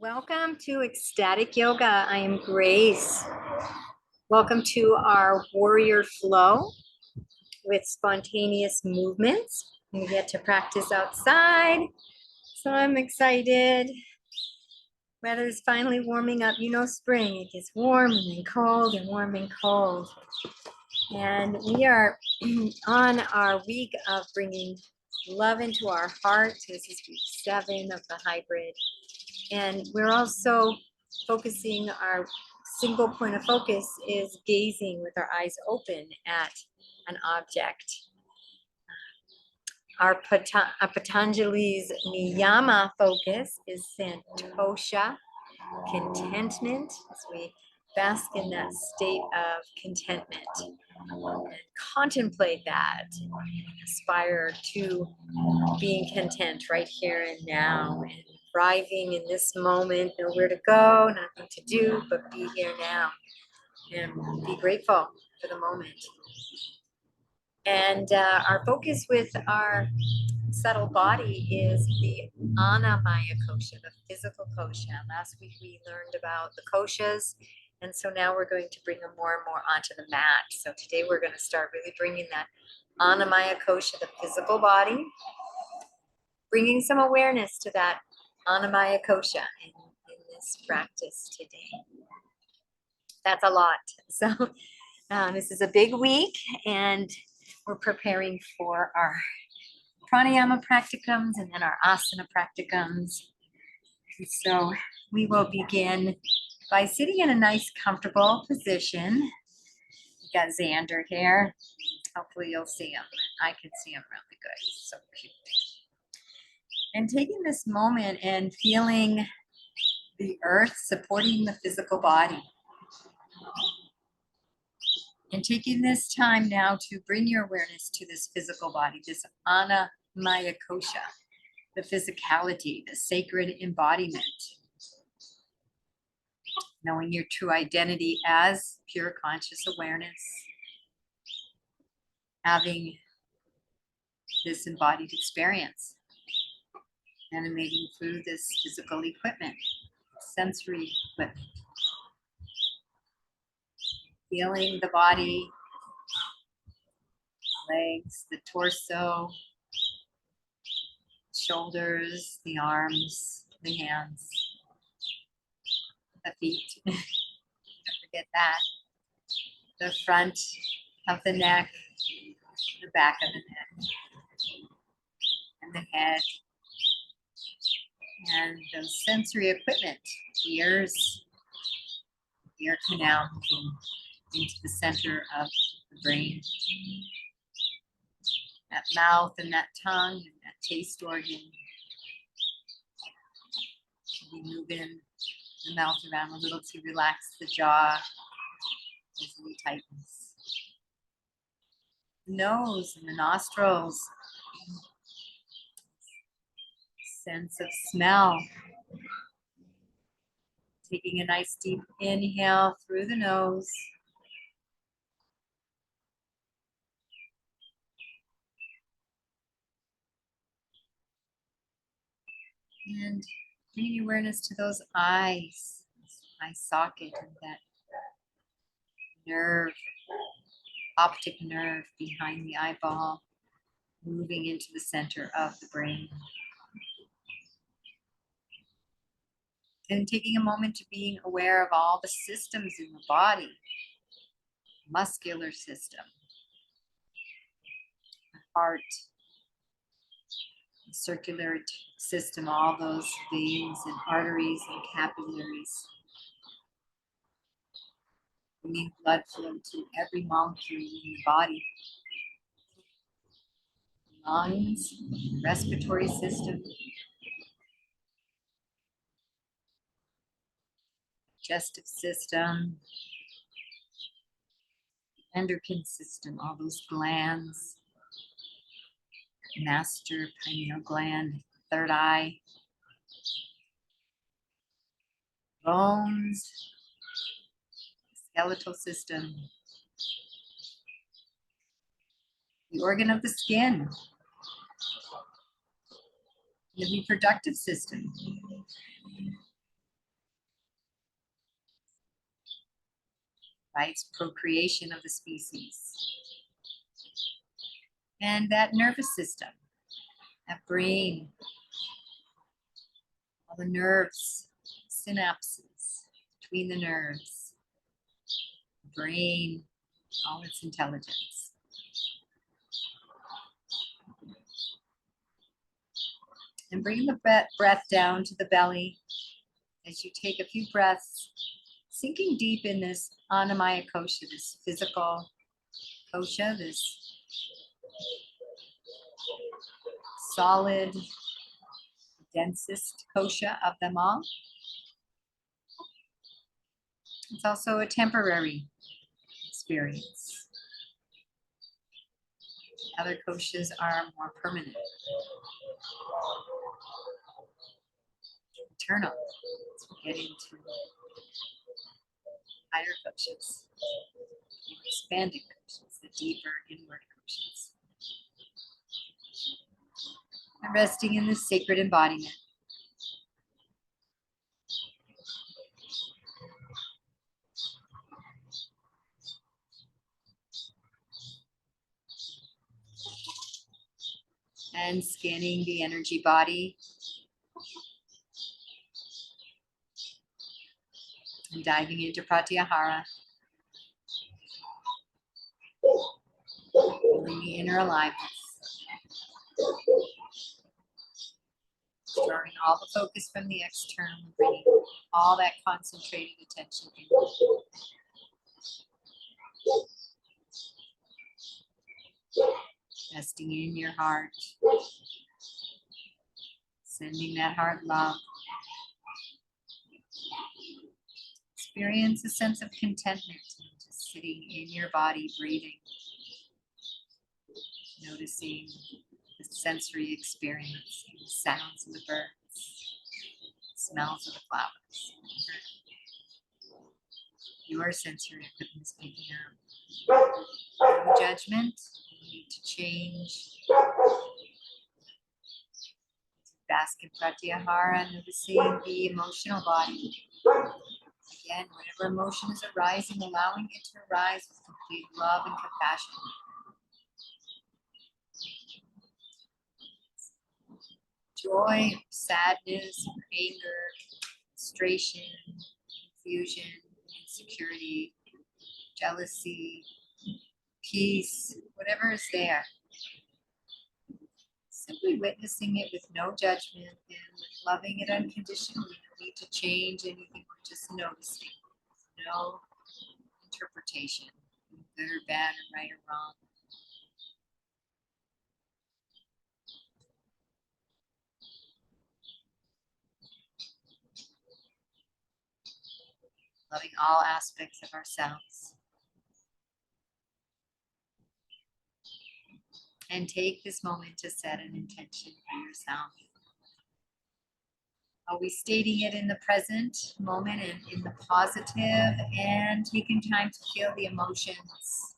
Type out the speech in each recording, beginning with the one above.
Welcome to Ecstatic Yoga. I am Grace. Welcome to our warrior flow with spontaneous movements. We get to practice outside, so I'm excited. Weather is finally warming up. You know, spring, it gets warm and then cold and warm and cold. And we are on our week of bringing love into our heart. This is week 7 of the hybrid. And we're also focusing, our single point of focus is gazing with our eyes open at an object. Our Patanjali's niyama focus is santosha, contentment, as we bask in that state of contentment and contemplate that, aspire to being content right here and now, and thriving in this moment, nowhere to go, nothing to do, but be here now and be grateful for the moment. And our focus with our subtle body is the anamaya kosha, the physical kosha. Last week we learned about the koshas, and so now we're going to bring them more and more onto the mat. So today we're going to start really bringing that anamaya kosha, the physical body, bringing some awareness to that anamaya kosha in this practice today. That's a lot. So this is a big week, and we're preparing for our pranayama practicums and then our asana practicums. And so we will begin by sitting in a nice, comfortable position. We got Xander here. Hopefully you'll see him. I can see him really good. He's so cute. And taking this moment and feeling the earth supporting the physical body. And taking this time now to bring your awareness to this physical body, this anamaya kosha, the physicality, the sacred embodiment. Knowing your true identity as pure conscious awareness. Having this embodied experience. Animating through this physical equipment, sensory equipment. Feeling the body, legs, the torso, shoulders, the arms, the hands, the feet. Don't forget that. The front of the neck, the back of the neck, and the head. And those sensory equipment, ears, ear canal moving into the center of the brain. That mouth and that tongue and that taste organ. We move in the mouth around a little to relax the jaw, easily tightens. The nose and the nostrils. Sense of smell. Taking a nice deep inhale through the nose. And bringing awareness to those eyes, eye socket, and that nerve, optic nerve behind the eyeball, moving into the center of the brain. And taking a moment to being aware of all the systems in the body, muscular system, the heart, the circular system, all those veins and arteries and capillaries. Bringing blood flow to every molecule in the body. Lungs, respiratory system, digestive system, endocrine system, all those glands, master pineal gland, third eye, bones, skeletal system, the organ of the skin, the reproductive system, by its procreation of the species. And that nervous system, that brain, all the nerves, synapses between the nerves, the brain, all its intelligence. And bring the breath down to the belly as you take a few breaths, sinking deep in this anamaya kosha, this physical kosha, this solid, densest kosha of them all. It's also a temporary experience. Other koshas are more permanent, eternal. As we get into higher koshas, expanding koshas, the deeper inward koshas. And resting in this sacred embodiment. And scanning the energy body. And diving into pratyahara. Feeling the inner aliveness. Drawing all the focus from the external and bringing all that concentrated attention in. Resting in your heart. Sending that heart love. Experience a sense of contentment, just sitting in your body, breathing. Noticing the sensory experience, the sounds of the birds, smells of the flowers. Your sensory equipment is picking up. No judgment, no need to change. Bask in pratyahara, noticing the emotional body. Again, whatever emotion is arising, allowing it to arise with complete love and compassion. Joy, sadness, anger, frustration, confusion, insecurity, jealousy, peace, whatever is there. Simply witnessing it with no judgment and loving it unconditionally. No need to change anything, we're just noticing. No interpretation, good or bad or right or wrong. Loving all aspects of ourselves. And take this moment to set an intention for yourself. Always stating it in the present moment and in the positive, and taking time to feel the emotions.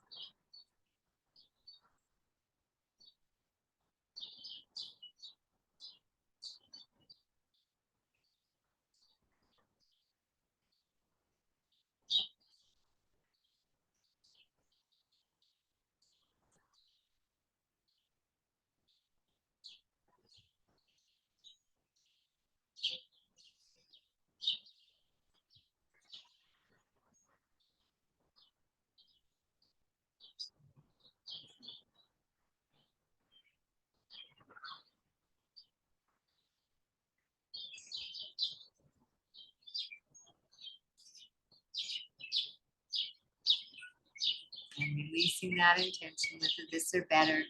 And releasing that intention with the this or better,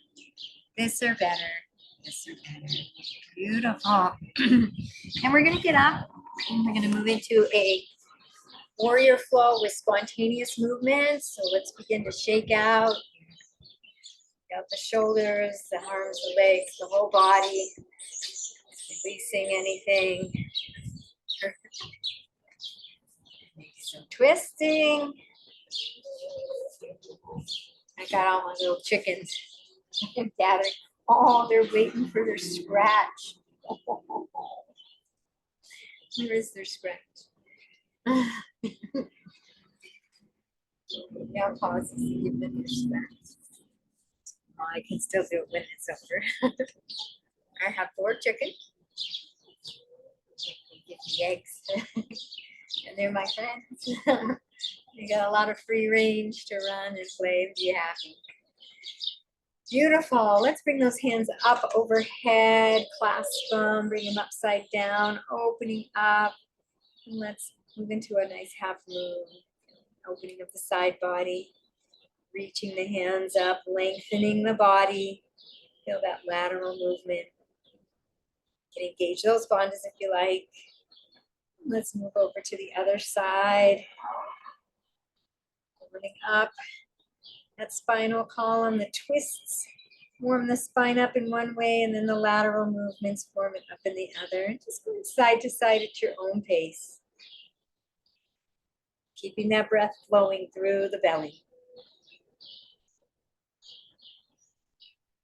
this or better, this or better. Beautiful. And we're going to get up and we're going to move into a warrior flow with spontaneous movements. So let's begin to shake out the shoulders, the arms, the legs, the whole body, releasing anything. Maybe some twisting. I got all my little chickens gathered. Oh, they're waiting for their scratch. Where is their scratch? inhale, pause, give the dish that. I can still do it when it's over. I have 4 chicken. Give the eggs. And they're my friends. You got a lot of free range to run and play and be happy. Beautiful. Let's bring those hands up overhead, clasp them, bring them upside down, opening up. And let's move into a nice half moon. Opening up the side body, reaching the hands up, lengthening the body. Feel that lateral movement. You can engage those bandhas if you like. Let's move over to the other side. Opening up that spinal column, the twists warm the spine up in one way, and then the lateral movements warm it up in the other. And just going side to side at your own pace. Keeping that breath flowing through the belly.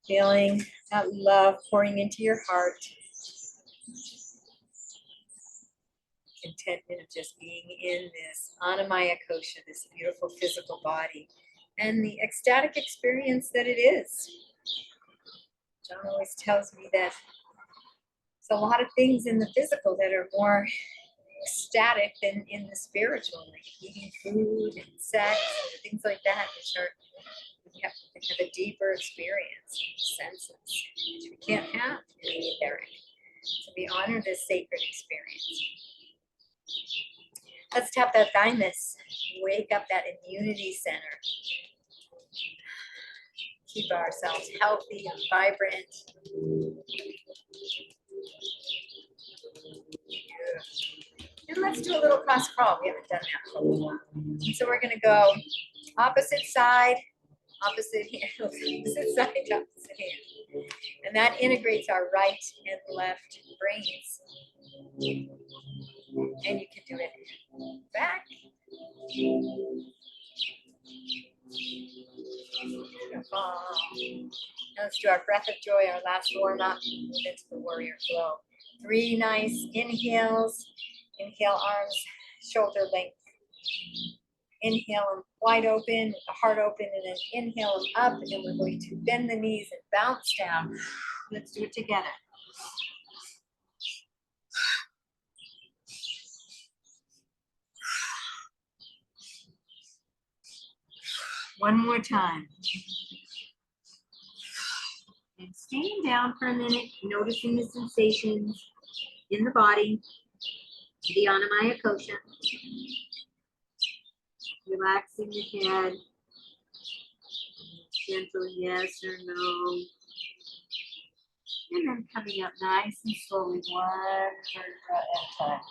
Feeling that love pouring into your heart. Contentment of just being in this anamaya kosha, this beautiful physical body, and the ecstatic experience that it is. John always tells me that there's a lot of things in the physical that are more ecstatic than in the spiritual, like eating food and sex and things like that, which are we have a deeper experience in the senses, which we can't have in the etheric. So we honor this sacred experience. Let's tap that thymus, wake up that immunity center. Keep ourselves healthy and vibrant. And let's do a little cross crawl. We haven't done that for a while. So we're going to go opposite side, opposite hand, opposite side, opposite hand. And that integrates our right and left brains. And you can do it back. Beautiful. Now let's do our breath of joy, our last warm up into the warrior flow. 3 nice inhales. Inhale, arms shoulder length. Inhale them wide open, with the heart open, and then inhale them up, and then we're going to bend the knees and bounce down. Let's do it together. One more time. And staying down for a minute, noticing the sensations in the body, the anamaya kosha. Relaxing the head. Gentle yes or no. And then coming up nice and slowly, one vertebra at a time.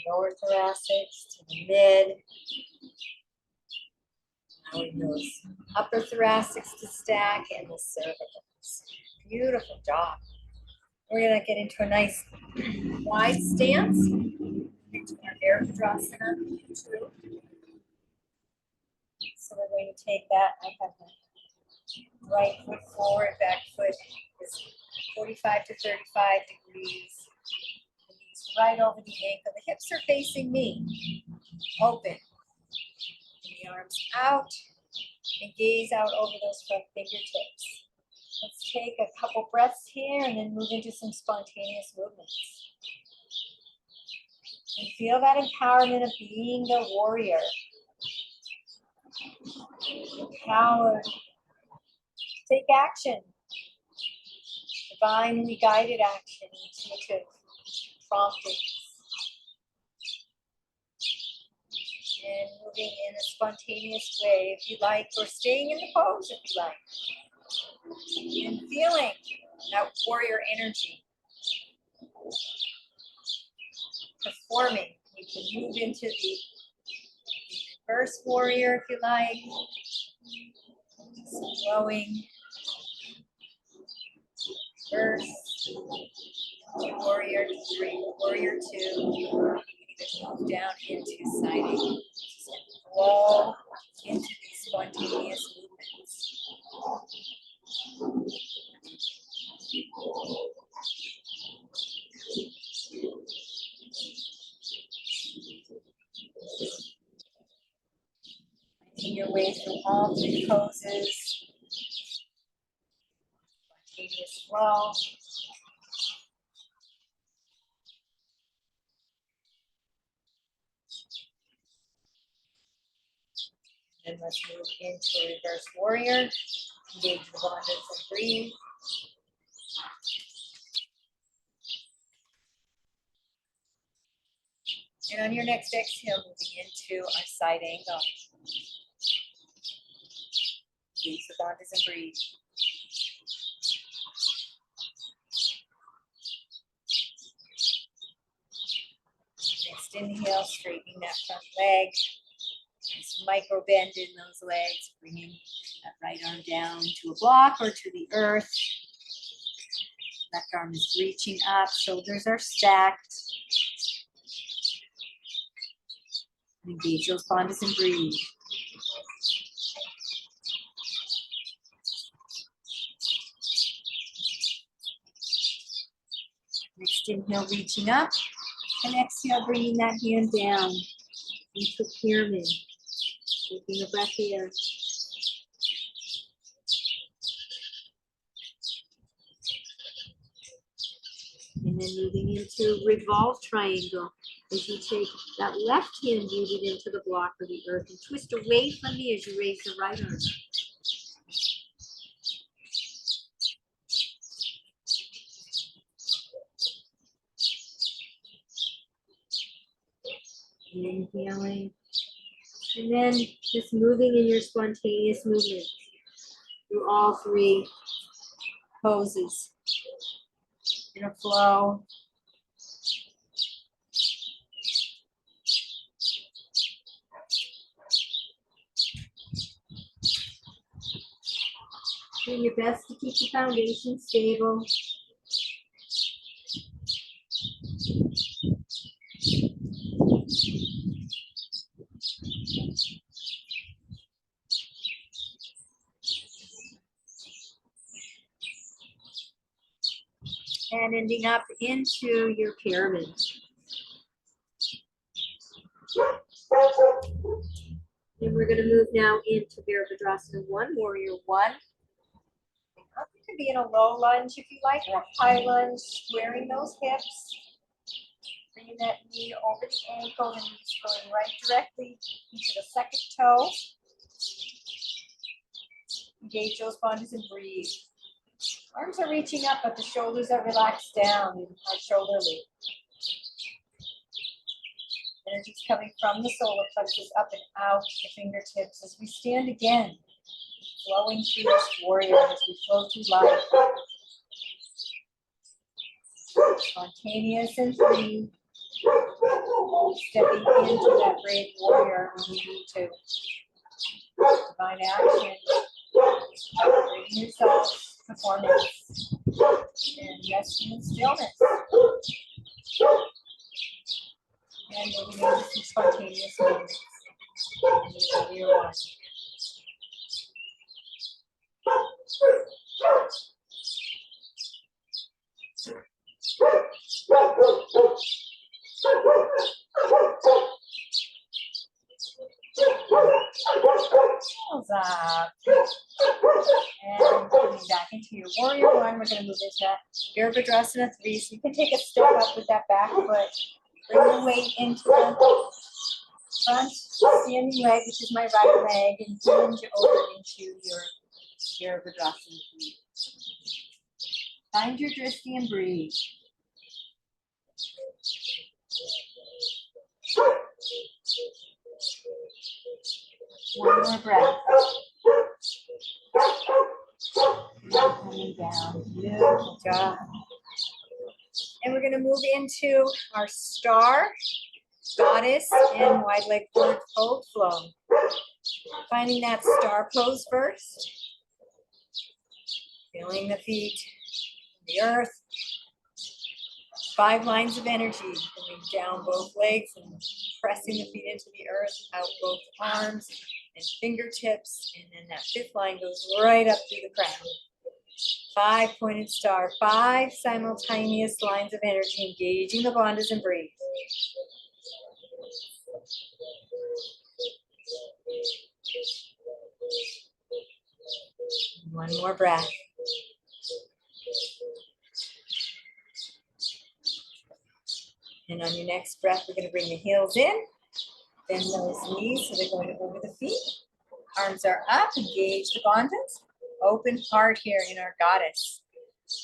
Lower thoracics to the mid. Now we go upper thoracics to stack and the cervicals. Beautiful job. We're going to get into a nice wide stance. Into our Virabhadrasana. So we're going to take that. I have my right foot forward, back foot is 45 to 35 degrees. The knees right over the ankle. The hips are facing me. Open. The arms out. And gaze out over those front fingertips. Let's take a couple breaths here and then move into some spontaneous movements. And feel that empowerment of being the warrior. Empowered. Take action. Divinely guided action, intuitive promptings. And moving in a spontaneous way if you like, or staying in the pose if you like. And feeling that warrior energy. Performing. You can move into the reverse warrior if you like. Just flowing. Reverse. Warrior 3, warrior 2. You can even move down into siding. Flow into these spontaneous movements. all three poses. Spontaneous flow. And let's move into reverse warrior. Engage the abundance and breathe. And on your next exhale, moving into our side angle. Engage the abundance and breathe. Next inhale, straightening that front leg. Just micro bend in those legs, bringing that right arm down to a block or to the earth. Left arm is reaching up, shoulders are stacked. Engage those bandhas and breathe. Next inhale, reaching up. And exhale, bringing that hand down into pyramid. Taking a breath here. And then moving into revolve triangle. As you take that left hand rooted into the block of the earth and twist away from me as you raise the right arm. Inhaling. And then just moving in your spontaneous movement through all three poses in a flow. Doing your best to keep the foundation stable. And ending up into your pyramid. And we're going to move now into Virabhadrasana 1, Warrior 1. You can be in a low lunge if you like, or a high lunge, squaring those hips. Bringing that knee over the ankle, and knees going right directly into the second toe. Engage those bandhas and breathe. Arms are reaching up, but the shoulders are relaxed down in our shoulder loop. Energy's coming from the solar plexus up and out the fingertips as we stand again, flowing through this warrior as we flow through life. Spontaneous and free. Stepping into that brave warrior when we need to. Divine action. Bringing yourself performance. And resting in stillness. And moving into some spontaneous movements. Warrior 1. Heels up. And coming back into your Warrior 1, we're going to move into Virabhadrasana 3. So you can take a step up with that back foot. Bring the weight into the front standing leg, which is my right leg, and hinge over into your Virabhadrasana 3. Find your drishti and breathe. One more breath. Coming down. Beautiful job. And we're going to move into our star, goddess, and wide leg forward fold flow. Finding that star pose first. Feeling the feet, the earth. 5 lines of energy, coming down both legs and pressing the feet into the earth, out both arms and fingertips, and then that 5th line goes right up through the crown. 5 pointed star, 5 simultaneous lines of energy, engaging the bandhas and breathe. One more breath. And on your next breath, we're going to bring the heels in. Bend those knees so they're going over the feet. Arms are up. Engage the bandhas. Open heart here in our goddess.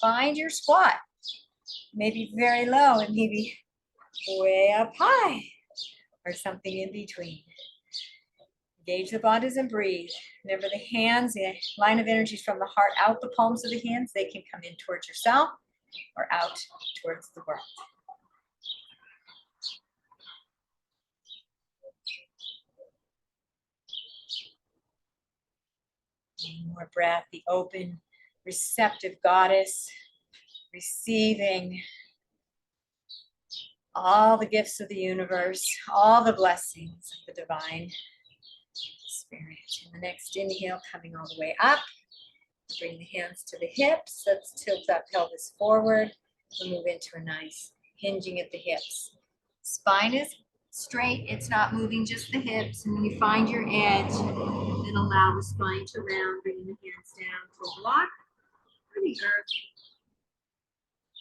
Find your squat. Maybe very low and maybe way up high or something in between. Engage the bandhas and breathe. Remember the hands, the line of energy is from the heart out the palms of the hands. They can come in towards yourself or out towards the world. One more breath, the open, receptive goddess, receiving all the gifts of the universe, all the blessings of the divine spirit. And the next inhale, coming all the way up. Bring the hands to the hips. Let's tilt that pelvis forward. We'll move into a nice hinging at the hips. Spine is straight. It's not moving, just the hips. And when you find your edge, then allow the spine to round, bringing the hands down to a block or the earth.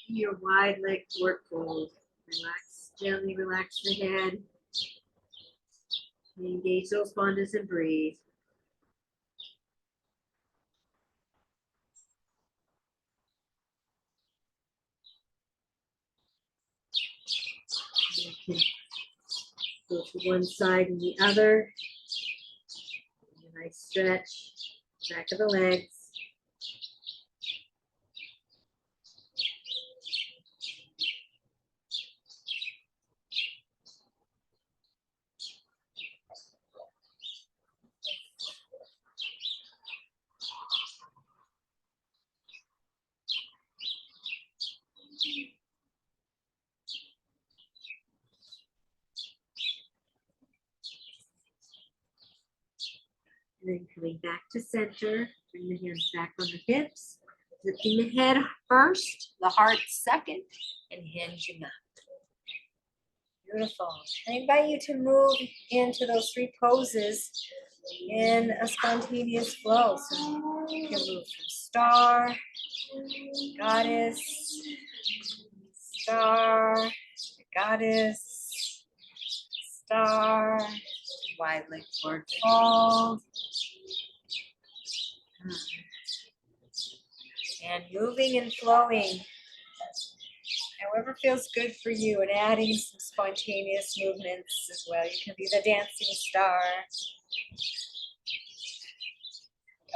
Your wide leg forward fold. Relax, gently relax the head. Engage those bandhas and breathe. You can go to one side and the other. A nice stretch, back of the legs. And then coming back to center, bring the hands back on the hips, lifting the head first, the heart second, and hinging up. Beautiful. I invite you to move into those three poses in a spontaneous flow. So you can move from star, goddess, star, goddess, star, wide leg forward fold. And moving and flowing, however feels good for you, and adding some spontaneous movements as well. You can be the dancing star,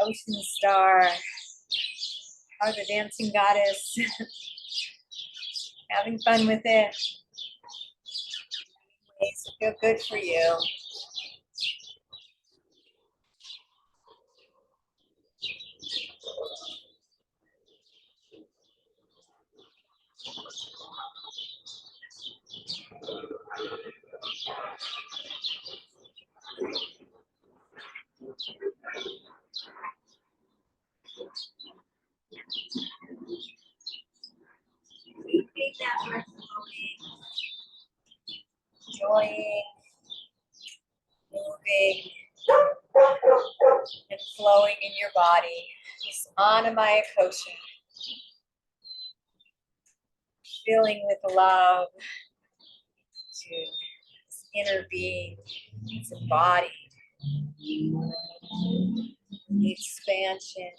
ocean star, or the dancing goddess, having fun with it. Ways to feel good for you. Keeping that breath flowing, enjoying, moving, and flowing in your body. This anamaya kosha. Filling with love to this inner being, it's embodied. The expansion,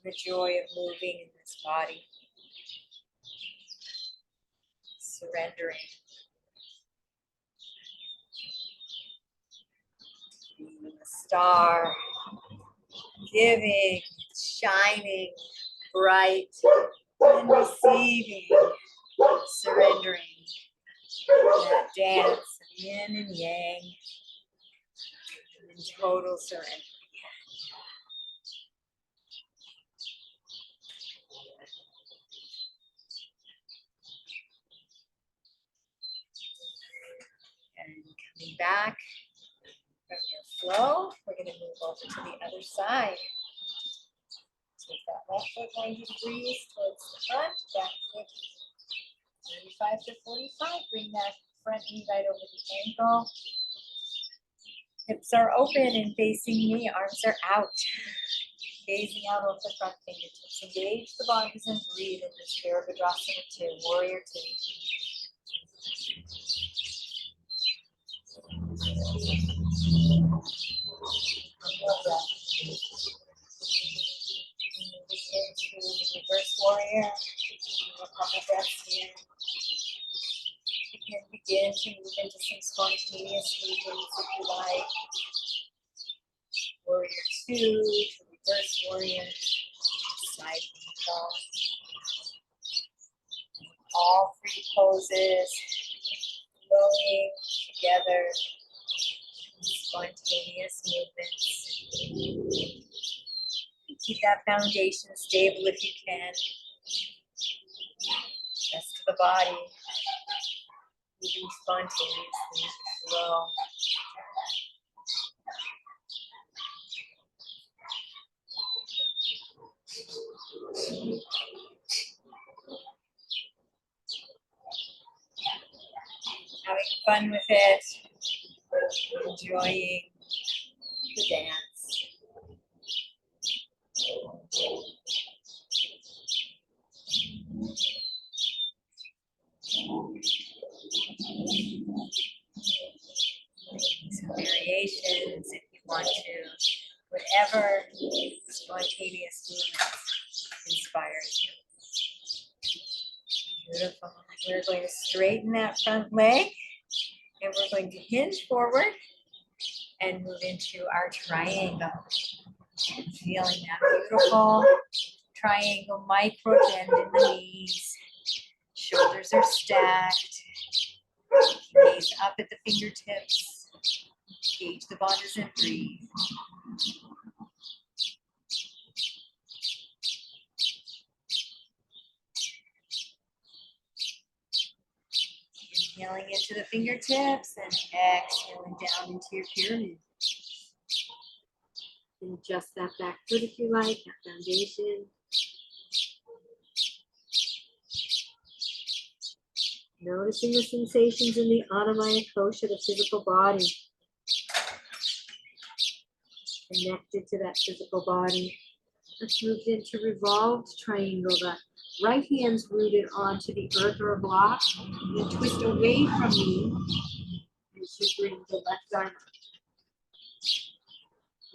the joy of moving in this body. Surrendering. The star, giving, shining, bright, and receiving, surrendering. That dance of yin and yang, in total surrender. And coming back from your flow, we're going to move over to the other side. Take that left foot 90 degrees towards the front, back foot 35 to 45. Bring that front knee right over the ankle. Hips are open and facing me, arms are out. Gazing out over the front fingertips. Engage the bodies and breathe in this Virabhadrasana 2, Warrior 2. One more breath. Move this into the reverse warrior. A couple breaths here. You can begin to move into some spontaneous movements if you like. Warrior 2 to reverse warrior. Side angle. All three poses flowing together. Spontaneous movements. Keep that foundation stable if you can. Rest of the body. Moving spontaneously. Flow. Having fun with it. Enjoying the dance. Some variations if you want to. Whatever spontaneous movement inspires you. Beautiful. We're going to straighten that front leg and we're going to hinge forward and move into our triangle. Feeling that beautiful triangle micro bend in the knees. Shoulders are stacked. Gaze up at the fingertips. Engage the bodies and breathe. Inhaling into the fingertips and exhaling down into your pyramid. And adjust that back foot if you like, that foundation. Noticing the sensations in the anamaya kosha, the physical body. Connected to that physical body. Let's move into revolved triangle. The right hand's rooted onto the earth or a block. And then twist away from me as you bring the left arm up.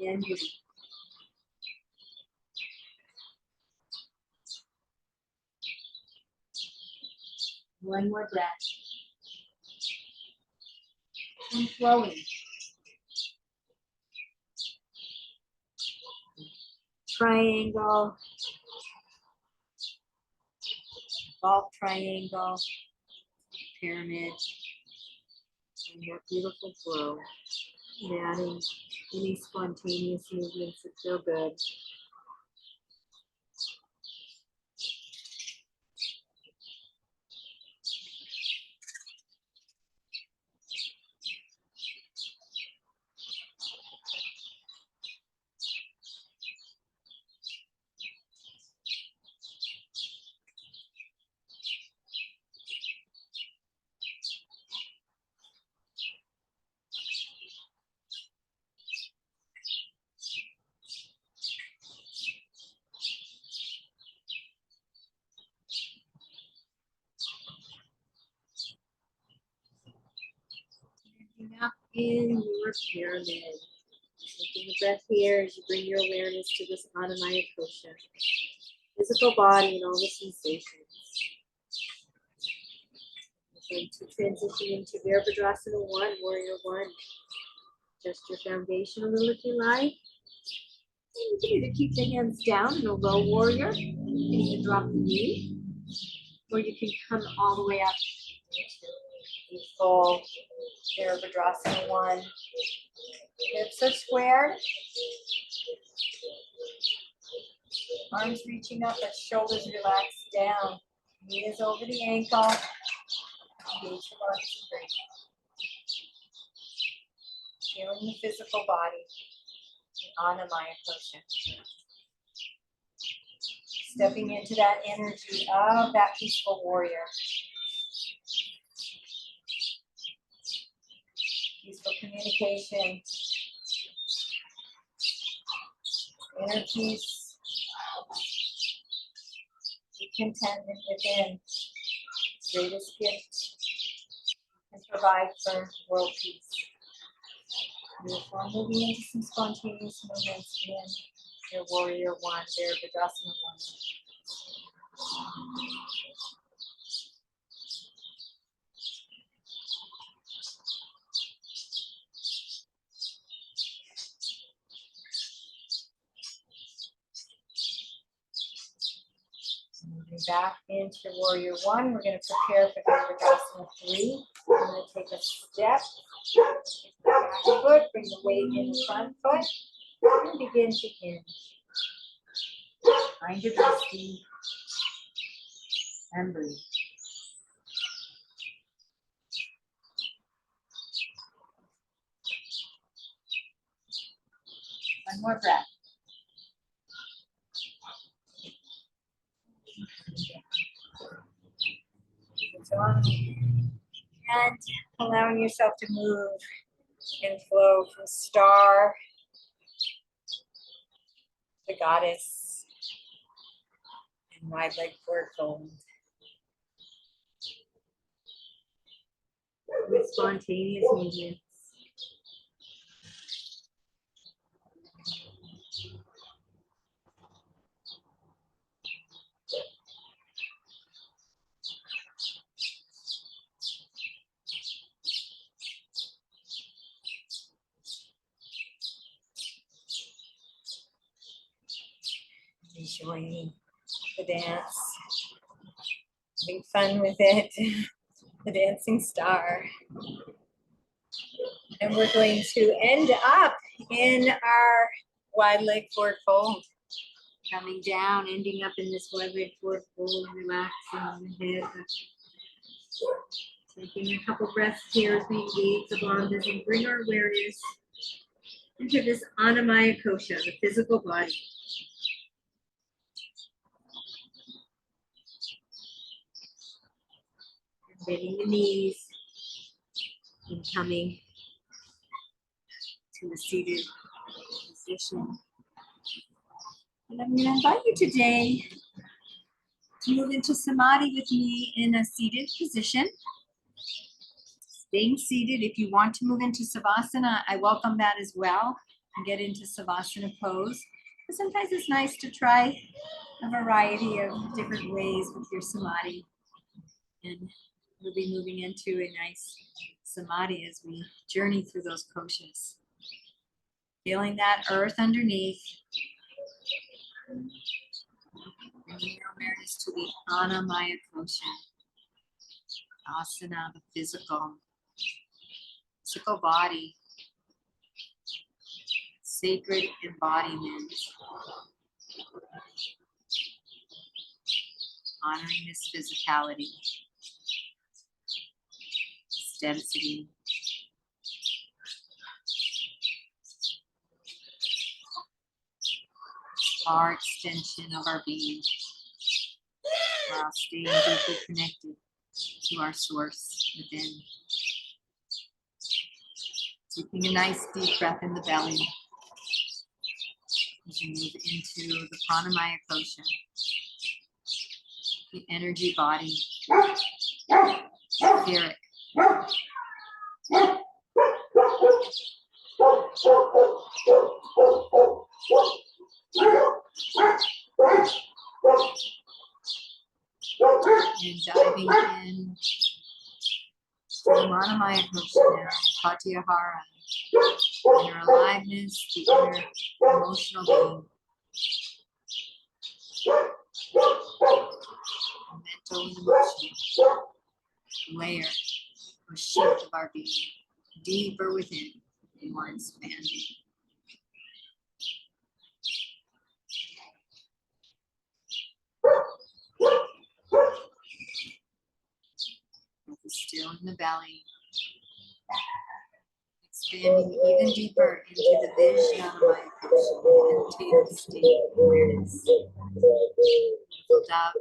And you. One more breath. And flowing. Triangle. Revolved triangle. Pyramid. And that beautiful flow. And adding any spontaneous movements that feel good. Up in your pyramid. Taking a breath here as you bring your awareness to this anamaya kosha. Physical body and all the sensations. We're going to transition into Virabhadrasana 1, Warrior 1. Adjust your foundation a little if you like. You can either keep the hands down in a low warrior, and you can drop the knee, or you can come all the way up into full Virabhadrasana 1. Hips are squared. Arms reaching up, but shoulders relaxed down. Knee is over the ankle. Engage the bodies and breathe. Feeling the physical body. The anamaya kosha. Stepping into that energy of that peaceful warrior. Peaceful communication. inner peace, be contentment within, greatest gift, and provide for world peace. Beautiful. Moving into some spontaneous movements in your warrior one, their Virasana one. Moving back into warrior one, we're going to prepare for Virasana 3. We're going to take a step, back foot, bring the weight in the front foot, and begin to hinge. Find your dusty and breathe. One more breath. And allowing yourself to move and flow from star to goddess and wide leg forward fold. With spontaneous movements. Enjoying the dance, having fun with it, the dancing star. And we're going to end up in our wide leg forward fold. Coming down, ending up in this wide leg forward fold, relaxing the head. Taking a couple breaths here as we engage the bandhas and bring our awareness into this anamaya kosha, the physical body. Bending the knees and coming to a seated position. And I'm going to invite you today to move into Samadhi with me in a seated position. Staying seated. If you want to move into Savasana, I welcome that as well. And get into Savasana pose. But sometimes it's nice to try a variety of different ways with your Samadhi. And we'll be moving into a nice Samadhi as we journey through those koshas. Feeling that earth underneath. Bringing your awareness to the anamaya kosha. Asana, the physical body. Sacred embodiment. Honoring this physicality. Density. Our extension of our being while staying deeply connected to our source within. Taking a nice deep breath in the belly as you move into the pranamaya kosha, the energy body, etheric. And diving in to the Manamaya kosha now, Pratyahara, inner aliveness, the inner emotional being, mental and emotional layer or shift of our being, deeper within and more expanding. Still in the belly, expanding even deeper into the Vijnanamaya kosha, into state of awareness. Dove.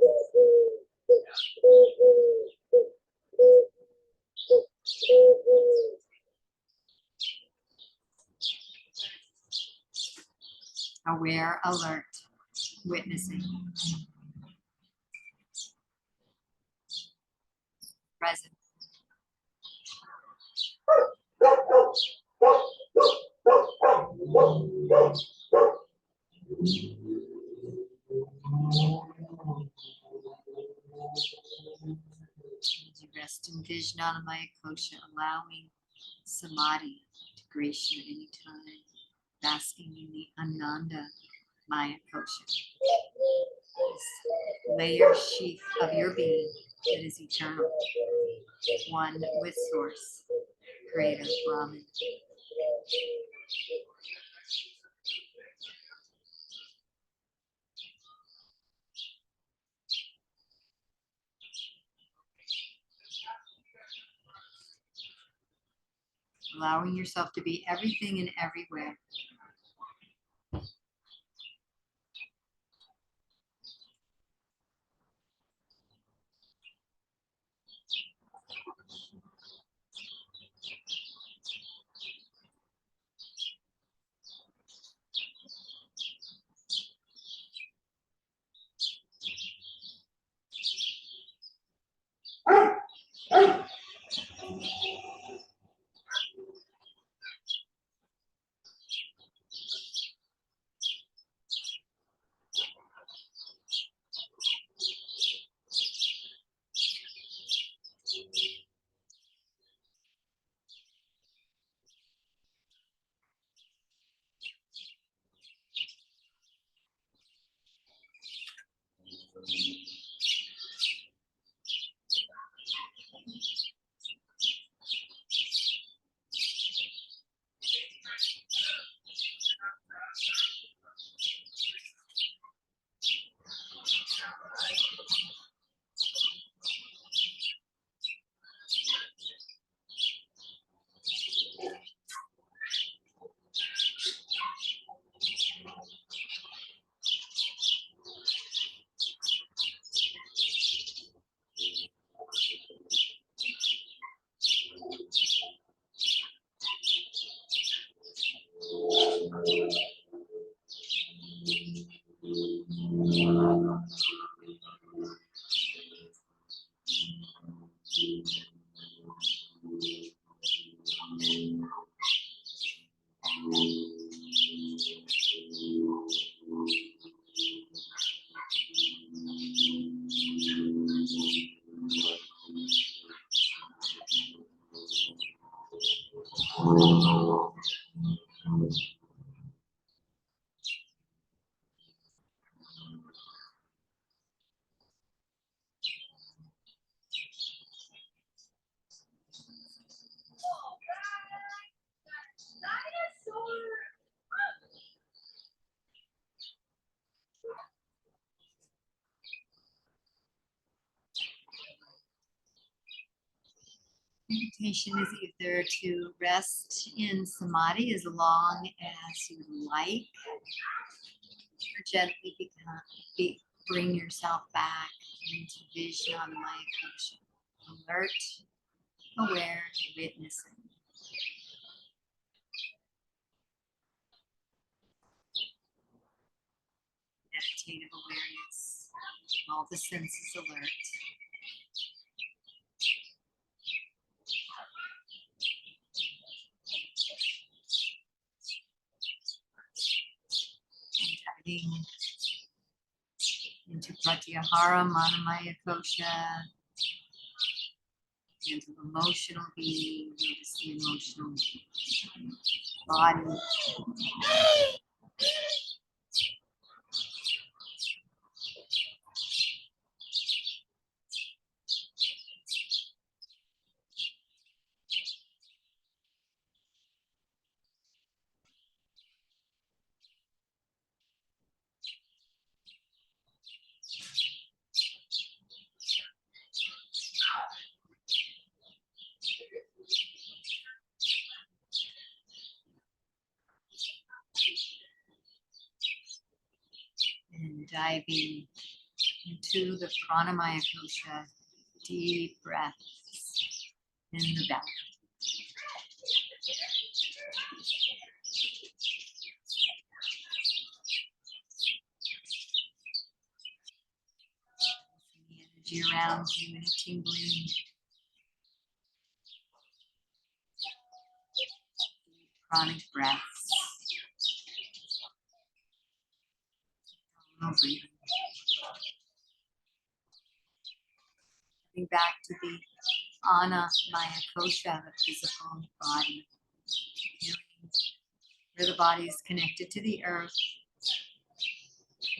aware, alert, witnessing, present. As you rest in vision, anamaya, kosha, allowing samadhi to grace you at any time, basking in the ananda maya kosha, this layer sheath of your being that is eternal, one with source, creator, Brahman. Allowing yourself to be everything and everywhere. Meditation is either to rest in samadhi as long as you like, or gently bring yourself back into vision on my kosha. Alert, aware, witnessing. Meditative awareness, all the senses alert. Diving into pratyahara, manamaya kosha, into emotional being, notice the emotional body. And diving into the pranamaya kosha, deep breaths in the belly. energy around you and a tingling. Chronic breaths. Abdominal breathing. Coming back to the anamaya kosha, the physical body. Feeling where the body is connected to the earth.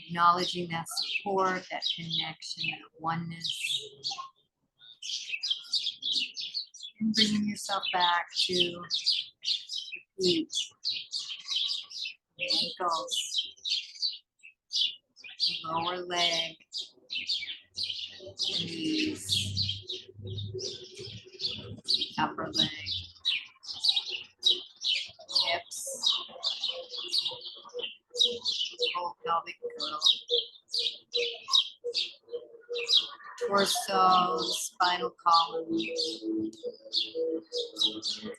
Acknowledging that support, that connection, that oneness. And bringing yourself back to the feet, the ankles, the lower leg, the knees, upper leg, hips, whole pelvic girdle, torso, spinal column,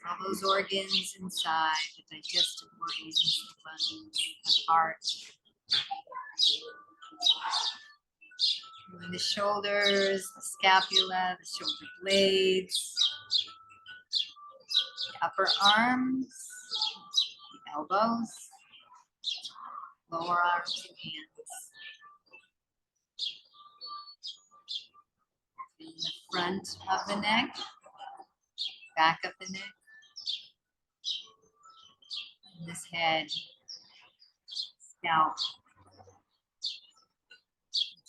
all those organs inside, the digestive organs, the lungs, the heart. Feeling the shoulders, the scapula, the shoulder blades, the upper arms, the elbows, lower arms and hands. Feeling the front of the neck, back of the neck, and this head, scalp,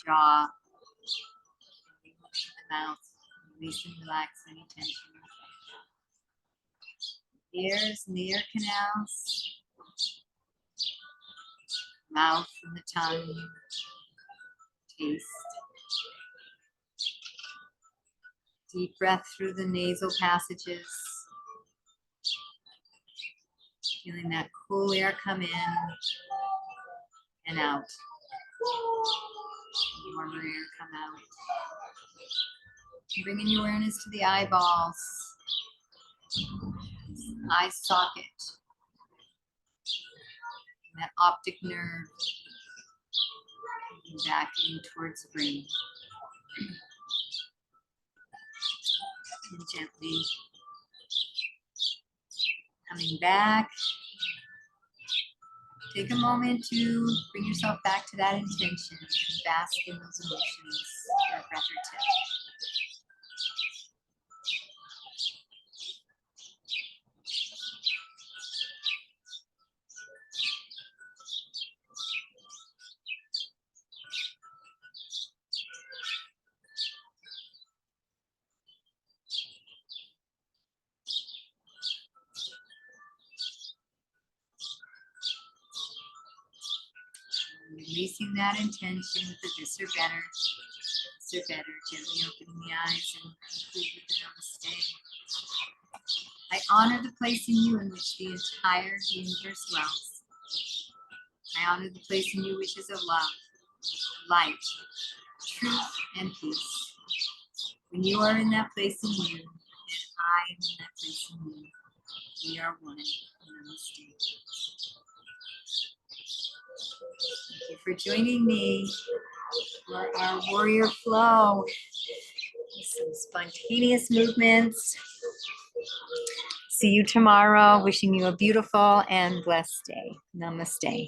jaw, the mouth, release and relax any tension. Ears and the ear canals, mouth and the tongue, taste. Deep breath through the nasal passages. Feeling that cool air come in and out. Warmer air come out. Bringing your awareness to the eyeballs, eye socket, that optic nerve, back in towards the brain. And gently coming back. Take a moment to bring yourself back to that intention and bask in those emotions for a breath or two. Releasing that intention with the this or better. This or better. Gently opening the eyes and conclude with the namaste. I honor the place in you in which the entire universe dwells. I honor the place in you which is of love, light, truth, and peace. When you are in that place in you, and I am in that place in you, we are one. Namaste. Thank you for joining me for our warrior flow. Some spontaneous movements. See you tomorrow. Wishing you a beautiful and blessed day. Namaste.